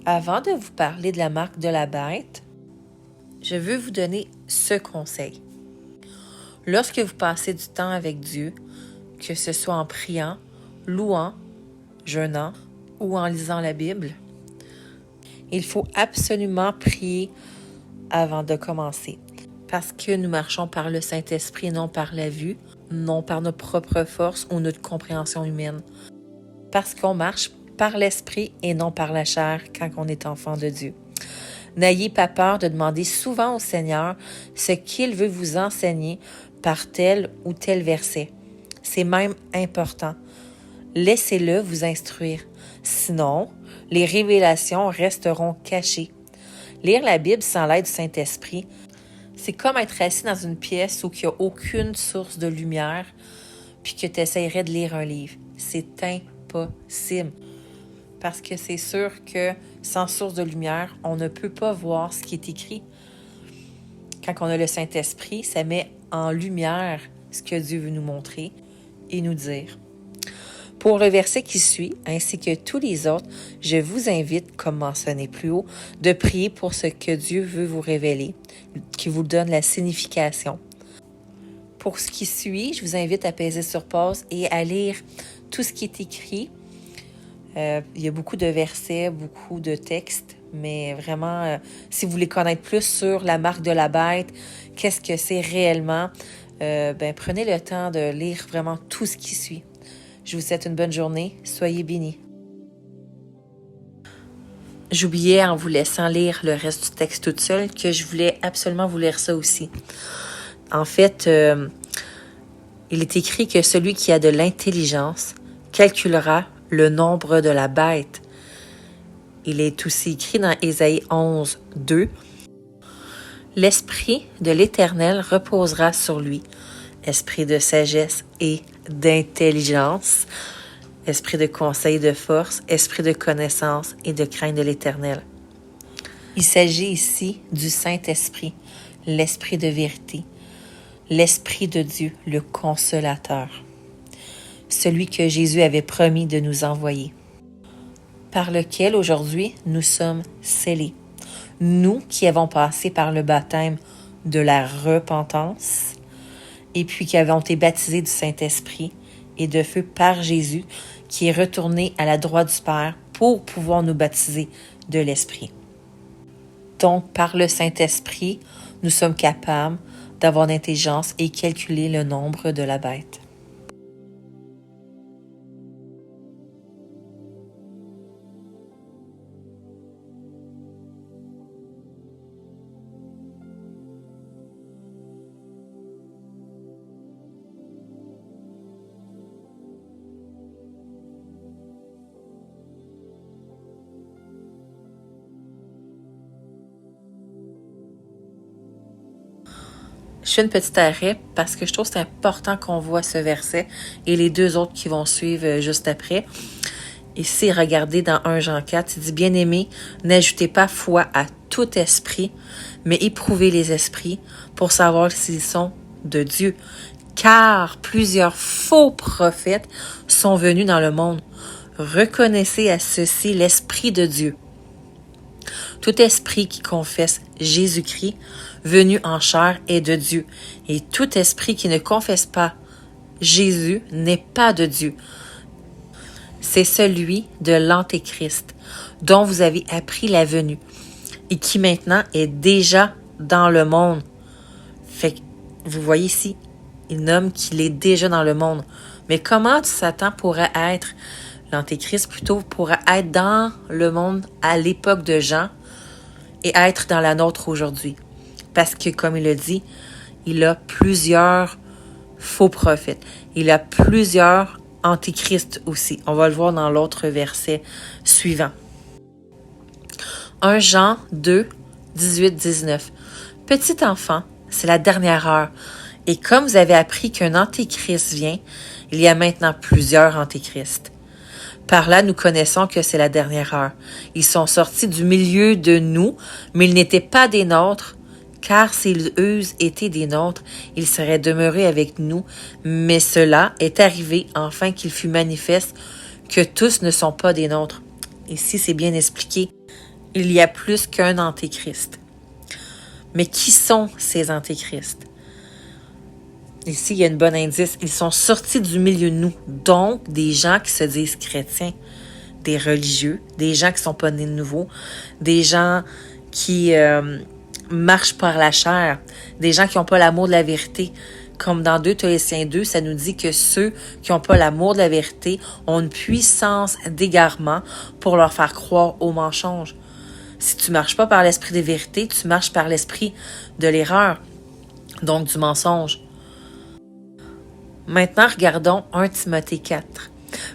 Avant de vous parler de la marque de la bête, je veux vous donner ce conseil. Lorsque vous passez du temps avec Dieu, que ce soit en priant, louant, jeûnant ou en lisant la Bible, il faut absolument prier avant de commencer. Parce que nous marchons par le Saint-Esprit, non par la vue, non par notre propre force ou notre compréhension humaine. Parce qu'on marche par l'Esprit et non par la chair quand on est enfant de Dieu. N'ayez pas peur de demander souvent au Seigneur ce qu'il veut vous enseigner par tel ou tel verset. C'est même important. Laissez-le vous instruire. Sinon, les révélations resteront cachées. Lire la Bible sans l'aide du Saint-Esprit, c'est comme être assis dans une pièce où il n'y a aucune source de lumière, puis que tu essaierais de lire un livre. C'est impossible. Parce que c'est sûr que sans source de lumière, on ne peut pas voir ce qui est écrit. Quand on a le Saint-Esprit, ça met en lumière ce que Dieu veut nous montrer et nous dire. Pour le verset qui suit, ainsi que tous les autres, je vous invite, comme mentionné plus haut, de prier pour ce que Dieu veut vous révéler, qui vous donne la signification. Pour ce qui suit, je vous invite à peser sur pause et à lire tout ce qui est écrit. Il y a beaucoup de versets, beaucoup de textes, mais vraiment, si vous voulez connaître plus sur la marque de la bête, qu'est-ce que c'est réellement, prenez le temps de lire vraiment tout ce qui suit. Je vous souhaite une bonne journée. Soyez bénis. J'oubliais en vous laissant lire le reste du texte toute seule que je voulais absolument vous lire ça aussi. En fait, il est écrit que celui qui a de l'intelligence calculera le nombre de la bête. Il est aussi écrit dans Ésaïe 11, 2. L'Esprit de l'Éternel reposera sur lui. Esprit de sagesse et d'intelligence, esprit de conseil, de force, esprit de connaissance et de crainte de l'Éternel. Il s'agit ici du Saint-Esprit, l'Esprit de vérité, l'Esprit de Dieu, le Consolateur, celui que Jésus avait promis de nous envoyer, par lequel aujourd'hui nous sommes scellés. Nous qui avons passé par le baptême de la repentance, et puis qui avons été baptisés du Saint-Esprit et de feu par Jésus, qui est retourné à la droite du Père pour pouvoir nous baptiser de l'Esprit. Donc, par le Saint-Esprit, nous sommes capables d'avoir l'intelligence et calculer le nombre de la bête. Je fais une petite arrêt parce que je trouve que c'est important qu'on voit ce verset et les deux autres qui vont suivre juste après. Ici, regardez dans 1 Jean 4, il dit « Bien-aimés, n'ajoutez pas foi à tout esprit, mais éprouvez les esprits pour savoir s'ils sont de Dieu. Car plusieurs faux prophètes sont venus dans le monde. Reconnaissez à ceci l'Esprit de Dieu. Tout esprit qui confesse Jésus-Christ, venu en chair, est de Dieu. Et tout esprit qui ne confesse pas Jésus n'est pas de Dieu. C'est celui de l'Antéchrist, dont vous avez appris la venue, et qui maintenant est déjà dans le monde. » Fait que, vous voyez ici, il nomme qu'il est déjà dans le monde. Mais comment Satan pourrait être, l'Antéchrist plutôt, pourrait être dans le monde à l'époque de Jean et être dans la nôtre aujourd'hui? Parce que, comme il le dit, il a plusieurs faux prophètes. Il a plusieurs antéchrists aussi. On va le voir dans l'autre verset suivant. 1 Jean 2, 18-19. Petit enfant, c'est la dernière heure. Et comme vous avez appris qu'un antéchrist vient, il y a maintenant plusieurs antéchrists. Par là, nous connaissons que c'est la dernière heure. Ils sont sortis du milieu de nous, mais ils n'étaient pas des nôtres, car s'ils eussent été des nôtres, ils seraient demeurés avec nous. Mais cela est arrivé afin qu'il fût manifeste que tous ne sont pas des nôtres. Ici, c'est bien expliqué. il y a plus qu'un antéchrist. Mais qui sont ces antéchrists? Ici, il y a une bonne indice. Ils sont sortis du milieu de nous. Donc, des gens qui se disent chrétiens, des religieux, des gens qui ne sont pas nés de nouveau, des gens qui marchent par la chair, des gens qui n'ont pas l'amour de la vérité. Comme dans 2 Thessaloniciens 2, ça nous dit que ceux qui n'ont pas l'amour de la vérité ont une puissance d'égarement pour leur faire croire au mensonge. Si tu ne marches pas par l'esprit de vérité, tu marches par l'esprit de l'erreur, donc du mensonge. Maintenant, regardons 1 Timothée 4.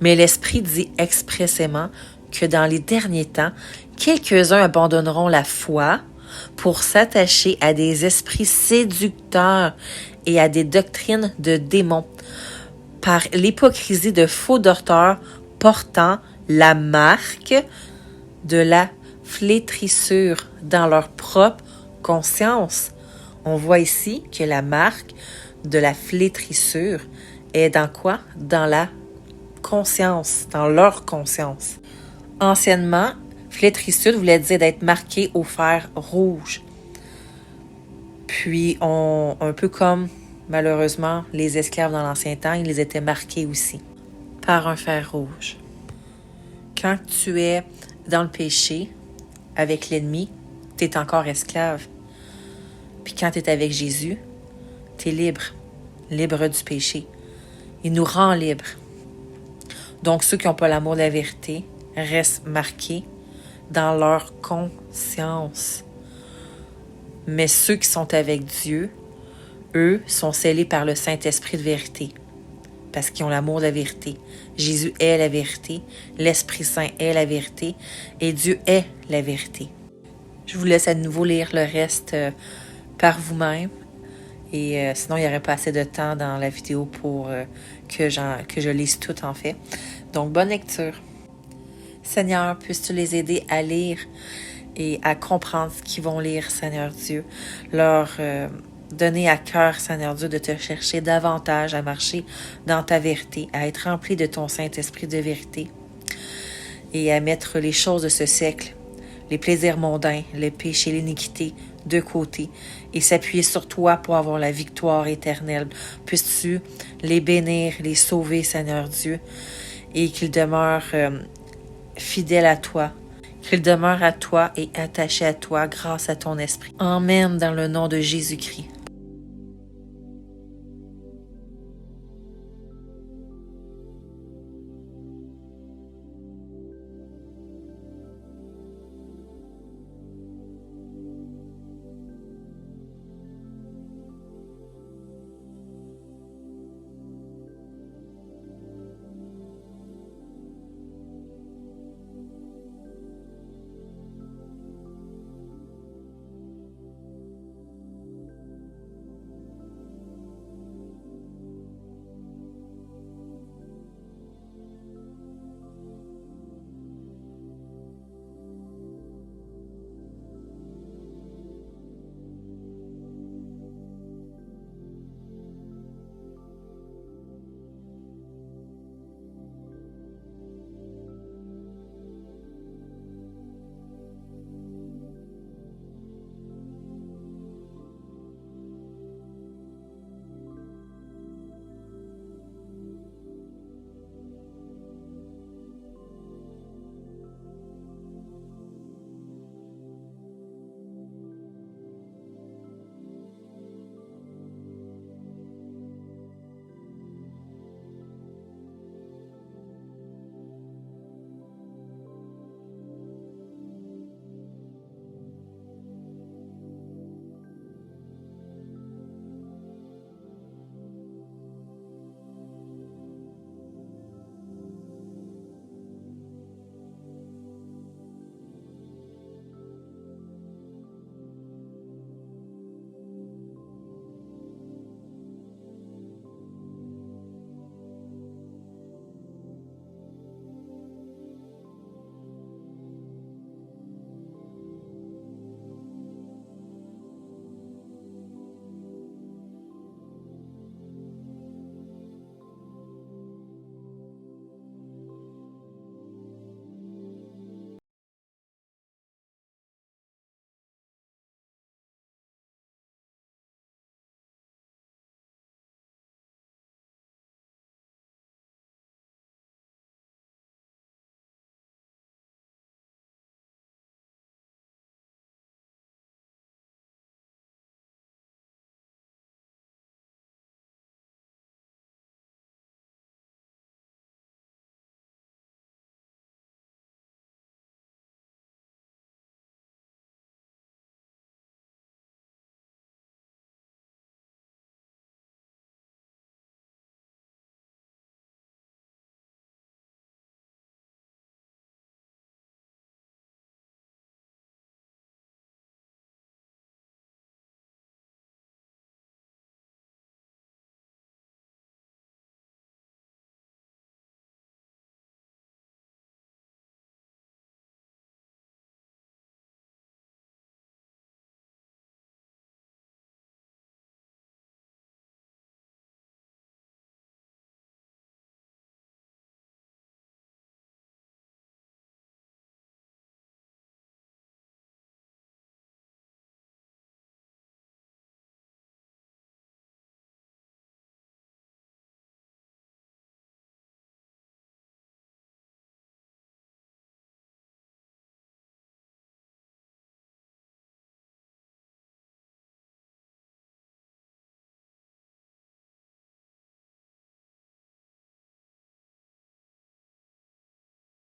Mais l'Esprit dit expressément que dans les derniers temps, quelques-uns abandonneront la foi pour s'attacher à des esprits séducteurs et à des doctrines de démons, par l'hypocrisie de faux docteurs portant la marque de la flétrissure dans leur propre conscience. On voit ici que la marque de la flétrissure est dans quoi? Dans la conscience, dans leur conscience. Anciennement, flétrissure voulait dire d'être marqué au fer rouge. Puis, un peu comme, malheureusement, les esclaves dans l'ancien temps, ils étaient marqués aussi par un fer rouge. Quand tu es dans le péché avec l'ennemi, tu es encore esclave. Puis quand tu es avec Jésus, tu es libre, libre du péché. Il nous rend libres. Donc, ceux qui n'ont pas l'amour de la vérité restent marqués dans leur conscience. Mais ceux qui sont avec Dieu, eux, sont scellés par le Saint-Esprit de vérité, parce qu'ils ont l'amour de la vérité. Jésus est la vérité, l'Esprit Saint est la vérité, et Dieu est la vérité. Je vous laisse à nouveau lire le reste par vous-même, et sinon, il n'y aurait pas assez de temps dans la vidéo pour que je lise tout, en fait. Donc, bonne lecture. Seigneur, puisses-tu les aider à lire et à comprendre ce qu'ils vont lire, Seigneur Dieu. Leur donner à cœur, Seigneur Dieu, de te chercher davantage, à marcher dans ta vérité, à être rempli de ton Saint-Esprit de vérité et à mettre les choses de ce siècle, les plaisirs mondains, les péchés, l'iniquité de côté et s'appuyer sur toi pour avoir la victoire éternelle. Puisses-tu les bénir, les sauver, Seigneur Dieu, et qu'ils demeurent fidèles à toi, qu'ils demeurent à toi et attachés à toi grâce à ton esprit. Amen dans le nom de Jésus-Christ.